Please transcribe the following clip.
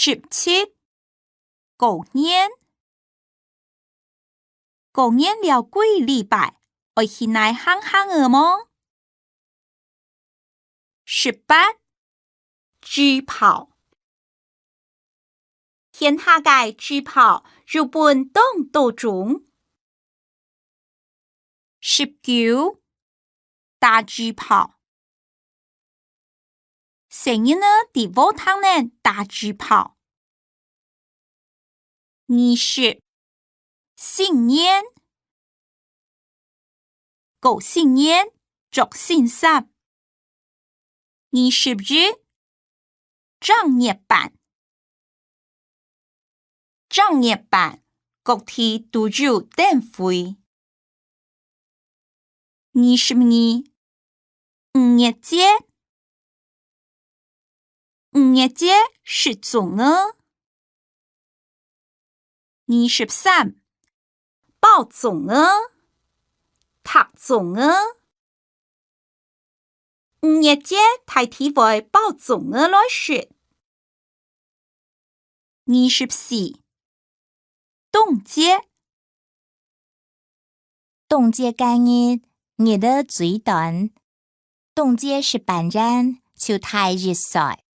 17狗年狗年了几礼拜要去来行行儿么？18猪跑天下嘅猪跑日本當道中。19大豬跑成日呢地方堂呢大豬跑。20新年狗新年祝新衫。21正月版正月版各地都有燈會。22五月節五月節是中啊。23報中啊讀中啊五月節大體會報中啊來說。24凍節凍節概日日的最短，凍節是半日，就太熱曬。